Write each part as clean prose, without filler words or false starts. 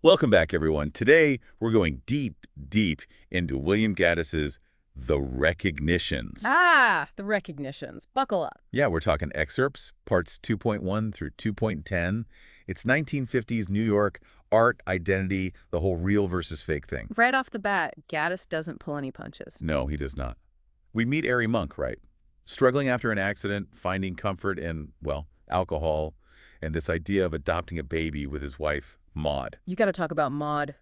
Welcome back, everyone. Today, we're going deep, deep into William Gaddis's The Recognitions. The Recognitions. Buckle up. Yeah, we're talking excerpts, parts 2.1 through 2.10. It's 1950s New York, art, identity, the whole real versus fake thing. Right off the bat, Gaddis doesn't pull any punches. No, he does not. We meet Airy Monk, right? Struggling after an accident, finding comfort in, well, alcohol, and this idea of adopting a baby with his wife, Maud. You got to talk about Maud,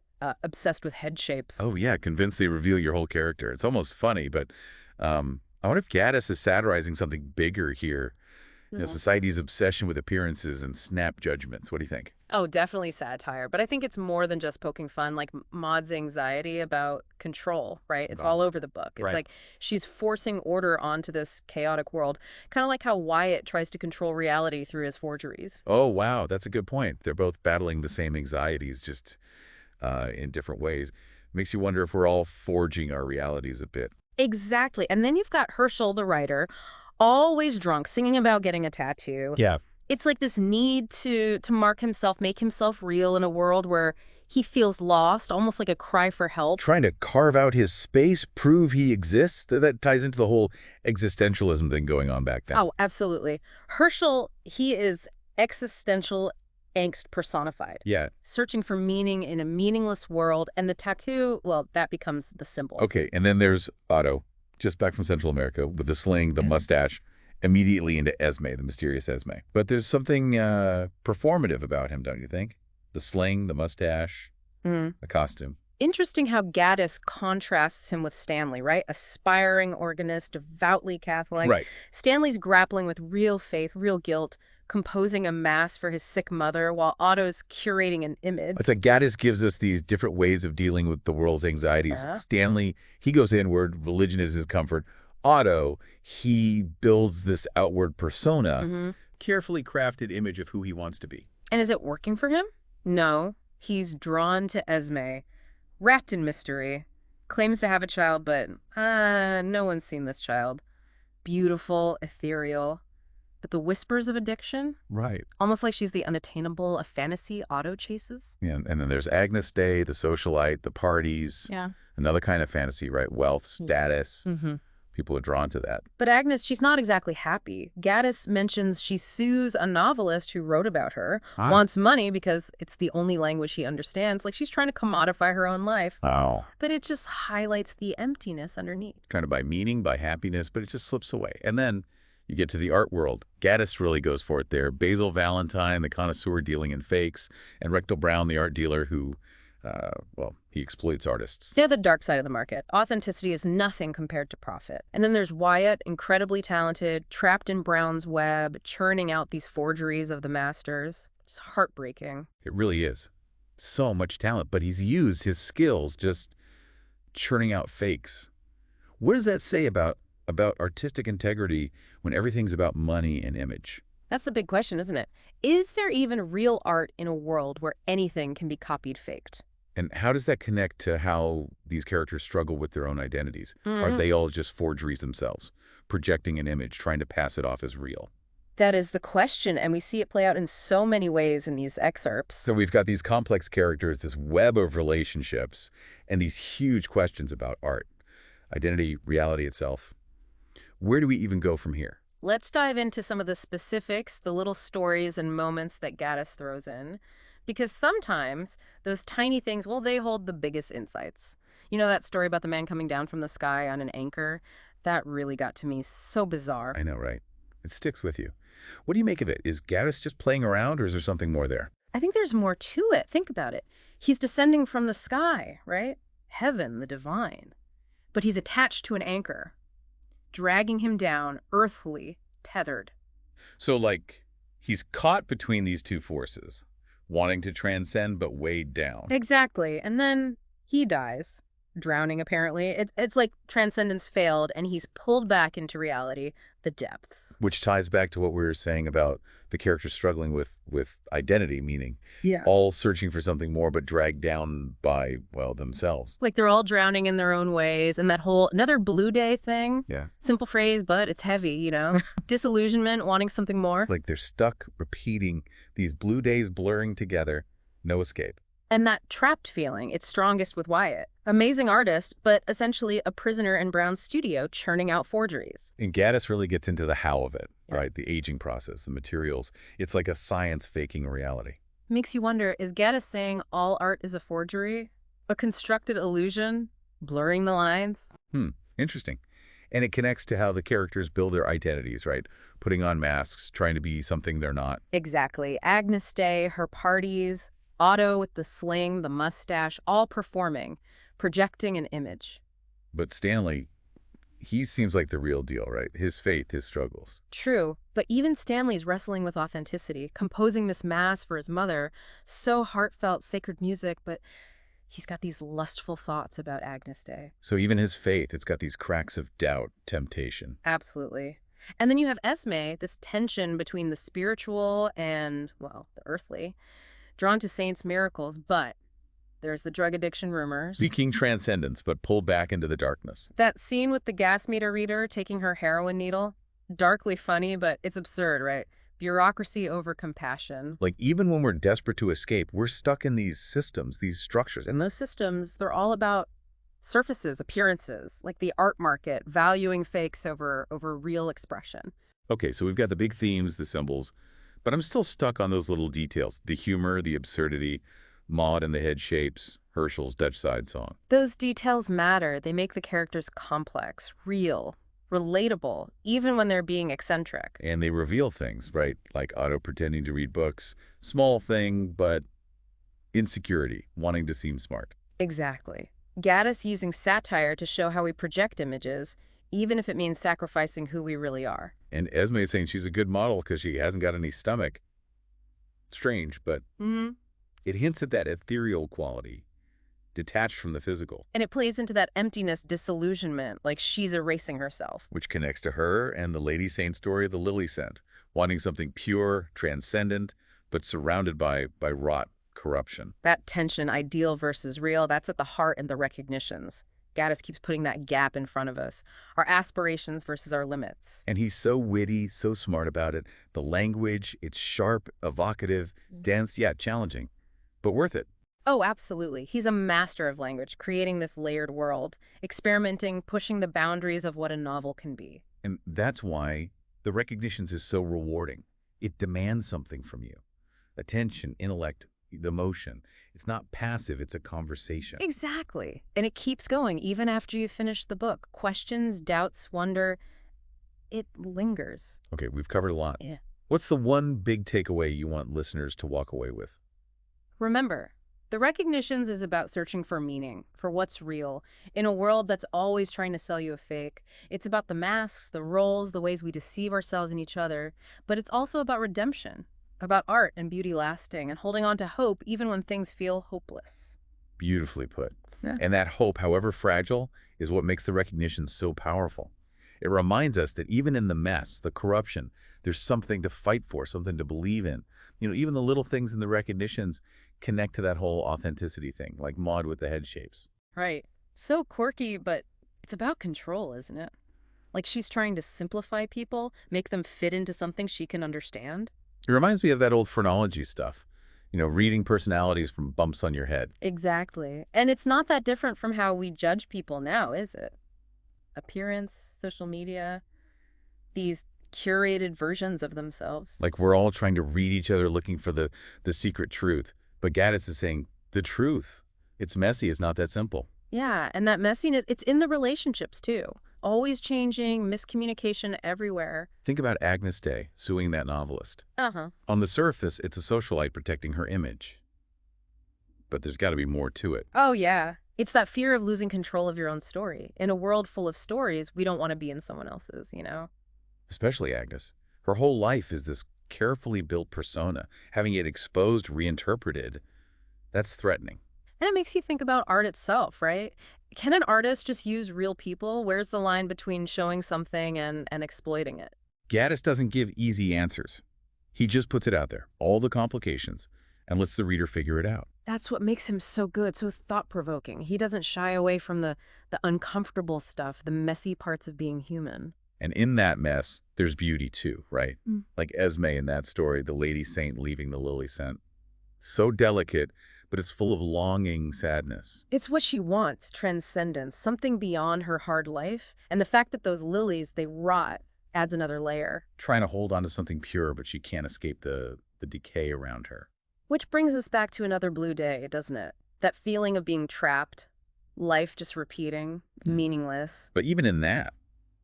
obsessed with head shapes. Oh, yeah, convinced they reveal your whole character. It's almost funny, but I wonder if Gaddis is satirizing something bigger here. You know, society's obsession with appearances and snap judgments. What do you think? Oh, definitely satire. But I think it's more than just poking fun, like Maud's anxiety about control, right? It's all over the book. It's like she's forcing order onto this chaotic world, kind of like how Wyatt tries to control reality through his forgeries. Oh, wow, that's a good point. They're both battling the same anxieties, just in different ways. Makes you wonder if we're all forging our realities a bit. Exactly. And then you've got Herschel, the writer, always drunk, singing about getting a tattoo. Yeah. It's like this need to mark himself, make himself real in a world where he feels lost, almost like a cry for help. Trying to carve out his space, prove he exists. That ties into the whole existentialism thing going on back then. Oh, absolutely. Herschel, he is existential angst personified. Yeah. Searching for meaning in a meaningless world. And the tattoo, well, that becomes the symbol. Okay, and then there's Otto, just back from Central America, with the sling, the mustache, immediately into Esme, the mysterious Esme. But there's something performative about him, don't you think? The sling, the mustache, the costume. Interesting how Gaddis contrasts him with Stanley, right? Aspiring organist, devoutly Catholic. Right. Stanley's grappling with real faith, real guilt, composing a mass for his sick mother, while Otto's curating an image. It's like Gaddis gives us these different ways of dealing with the world's anxieties. Stanley, he goes inward, religion is his comfort. Otto, he builds this outward persona, carefully crafted image of who he wants to be. And is it working for him? No. He's drawn to Esme, wrapped in mystery, claims to have a child, but no one's seen this child. Beautiful, ethereal. But the whispers of addiction? Right. Almost like she's the unattainable, a fantasy Otto chases? Yeah, and then there's Agnes Day, the socialite, the parties. Yeah. Another kind of fantasy, right? Wealth, status. People are drawn to that. But Agnes, she's not exactly happy. Gaddis mentions she sues a novelist who wrote about her, wants money because it's the only language she understands. Like she's trying to commodify her own life. Oh. But it just highlights the emptiness underneath. Trying to buy meaning, buy happiness, but it just slips away. And then you get to the art world. Gaddis really goes for it there. Basil Valentine, the connoisseur dealing in fakes, and Rectal Brown, the art dealer who, well, he exploits artists. They're the dark side of the market. Authenticity is nothing compared to profit. And then there's Wyatt, incredibly talented, trapped in Brown's web, churning out these forgeries of the masters. It's heartbreaking. It really is. So much talent, but he's used his skills just churning out fakes. What does that say about artistic integrity when everything's about money and image? That's the big question, isn't it? Is there even real art in a world where anything can be copied, faked? And how does that connect to how these characters struggle with their own identities? Are they all just forgeries themselves, projecting an image, trying to pass it off as real? That is the question, and we see it play out in so many ways in these excerpts. So we've got these complex characters, this web of relationships, and these huge questions about art, identity, reality itself. Where do we even go from here? Let's dive into some of the specifics, the little stories and moments that Gaddis throws in. Because sometimes those tiny things, well, they hold the biggest insights. You know that story about the man coming down from the sky on an anchor? That really got to me. So bizarre. I know, right? It sticks with you. What do you make of it? Is Gaddis just playing around, or is there something more there? I think there's more to it. Think about it. He's descending from the sky, right? Heaven, the divine. But he's attached to an anchor, dragging him down, earthly, tethered. So, like, he's caught between these two forces, wanting to transcend but weighed down. Exactly. And then he dies, drowning apparently. It's like transcendence failed and he's pulled back into reality, the depths. Which ties back to what we were saying about the characters struggling with identity, meaning Yeah. all searching for something more but dragged down by, well, themselves. Like they're all drowning in their own ways. And that whole, another Blue Day thing. Yeah. Simple phrase, but it's heavy, you know? Disillusionment, wanting something more. Like they're stuck repeating these blue days blurring together, no escape. And that trapped feeling, it's strongest with Wyatt. Amazing artist, but essentially a prisoner in Brown's studio churning out forgeries. And Gaddis really gets into the how of it, Yeah. right? The aging process, the materials. It's like a science faking reality. Makes you wonder, is Gaddis saying all art is a forgery? A constructed illusion? Blurring the lines? Interesting. And it connects to how the characters build their identities, right? Putting on masks, trying to be something they're not. Exactly. Agnes Day, her parties, Otto with the sling, the mustache, all performing, projecting an image. But Stanley, he seems like the real deal, right? His faith, his struggles. True, but even Stanley's wrestling with authenticity, composing this mass for his mother, so heartfelt, sacred music, but he's got these lustful thoughts about Agnes Day. So even his faith, it's got these cracks of doubt, temptation. Absolutely. And then you have Esme, this tension between the spiritual and, well, the earthly, drawn to saints' miracles, but there's the drug addiction rumors. Seeking transcendence, but pulled back into the darkness. That scene with the gas meter reader taking her heroin needle, darkly funny, but it's absurd, right? Bureaucracy over compassion. Like, even when we're desperate to escape, we're stuck in these systems, these structures. And those systems, they're all about surfaces, appearances, like the art market, valuing fakes over real expression. Okay, so we've got the big themes, the symbols, but I'm still stuck on those little details. The humor, the absurdity, Maud and the head shapes, Herschel's Dutch side song. Those details matter. They make the characters complex, real, relatable, even when they're being eccentric. And they reveal things, right? Like Otto pretending to read books. Small thing, but insecurity, wanting to seem smart. Exactly. Gaddis using satire to show how we project images, even if it means sacrificing who we really are. And Esme is saying she's a good model because she hasn't got any stomach. Strange, but it hints at that ethereal quality, detached from the physical. And it plays into that emptiness, disillusionment, like she's erasing herself. Which connects to her and the Lady Saint story of the lily scent, wanting something pure, transcendent, but surrounded by rot, corruption. That tension, ideal versus real, that's at the heart in the recognitions. Gaddis keeps putting that gap in front of us, our aspirations versus our limits. And he's so witty, so smart about it. The language, it's sharp, evocative, dense, yeah, challenging, but worth it. Oh, absolutely. He's a master of language, creating this layered world, experimenting, pushing the boundaries of what a novel can be. And that's why The Recognitions is so rewarding. It demands something from you. Attention, intellect, the emotion. It's not passive, it's a conversation. Exactly. And it keeps going even after you finish the book. Questions, doubts, wonder, it lingers. Okay, we've covered a lot. Yeah. What's the one big takeaway you want listeners to walk away with? Remember, The Recognitions is about searching for meaning, for what's real, in a world that's always trying to sell you a fake. It's about the masks, the roles, the ways we deceive ourselves and each other, but it's also about redemption, about art and beauty lasting, and holding on to hope even when things feel hopeless. Beautifully put. Yeah. And that hope, however fragile, is what makes The Recognition so powerful. It reminds us that even in the mess, the corruption, there's something to fight for, something to believe in. You know, even the little things in The Recognitions connect to that whole authenticity thing, like Maud with the head shapes. Right. So quirky, but it's about control, isn't it? Like she's trying to simplify people, make them fit into something she can understand. It reminds me of that old phrenology stuff. You know, reading personalities from bumps on your head. Exactly. And it's not that different from how we judge people now, is it? Appearance, social media, these curated versions of themselves. Like we're all trying to read each other looking for the secret truth. But Gaddis is saying, the truth, it's messy, it's not that simple. Yeah, and that messiness, it's in the relationships too. Always changing, miscommunication everywhere. Think about Agnes Day suing that novelist. Uh-huh. On the surface, it's a socialite protecting her image. But there's got to be more to it. Oh, yeah. It's that fear of losing control of your own story. In a world full of stories, we don't want to be in someone else's, you know? Especially Agnes. Her whole life is this carefully built persona. Having it exposed, reinterpreted, that's threatening. And it makes you think about art itself, right? Can an artist just use real people? Where's the line between showing something and exploiting it? Gaddis doesn't give easy answers. He just puts it out there, all the complications, and lets the reader figure it out. That's what makes him so good, so thought-provoking. He doesn't shy away from the uncomfortable stuff, the messy parts of being human. And in that mess, there's beauty too, right? Mm. Like Esme in that story, the Lady Saint leaving the lily scent. So delicate, but it's full of longing sadness. It's what she wants, transcendence, something beyond her hard life. And the fact that those lilies, they rot, adds another layer. Trying to hold on to something pure, but she can't escape the decay around her. Which brings us back to another blue day, doesn't it? That feeling of being trapped, life just repeating, meaningless. But even in that,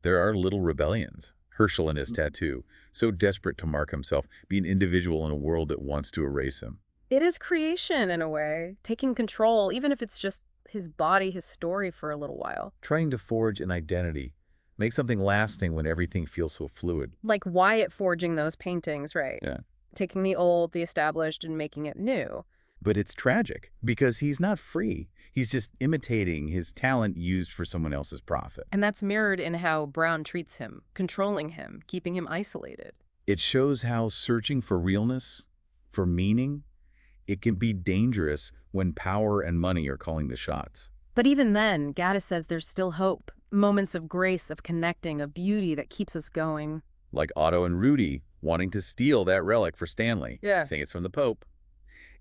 there are little rebellions. Herschel and his tattoo, so desperate to mark himself, be an individual in a world that wants to erase him. It is creation, in a way, taking control, even if it's just his body, his story for a little while. Trying to forge an identity, make something lasting when everything feels so fluid. Like Wyatt forging those paintings, right? Yeah. Taking the old, the established, and making it new. But it's tragic, because he's not free. He's just imitating his talent used for someone else's profit. And that's mirrored in how Brown treats him, controlling him, keeping him isolated. It shows how searching for realness, for meaning, it can be dangerous when power and money are calling the shots. But even then, Gaddis says there's still hope. Moments of grace, of connecting, of beauty that keeps us going. Like Otto and Rudy wanting to steal that relic for Stanley, saying it's from the Pope.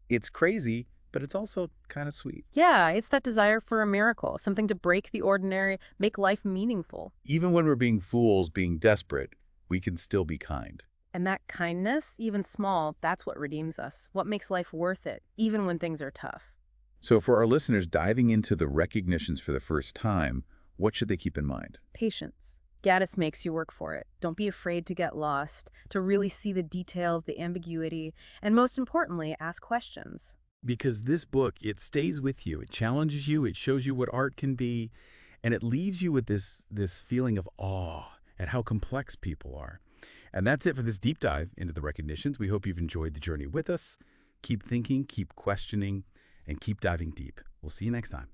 It's crazy, but it's also kind of sweet. Yeah, it's that desire for a miracle, something to break the ordinary, make life meaningful. Even when we're being fools, being desperate, we can still be kind. And that kindness, even small, that's what redeems us, what makes life worth it, even when things are tough. So for our listeners diving into the recognitions for the first time, what should they keep in mind? Patience. Gaddis makes you work for it. Don't be afraid to get lost, to really see the details, the ambiguity, and most importantly, ask questions. Because this book, it stays with you. It challenges you. It shows you what art can be. And it leaves you with this feeling of awe at how complex people are. And that's it for this deep dive into the recognitions. We hope you've enjoyed the journey with us. Keep thinking, keep questioning, and keep diving deep. We'll see you next time.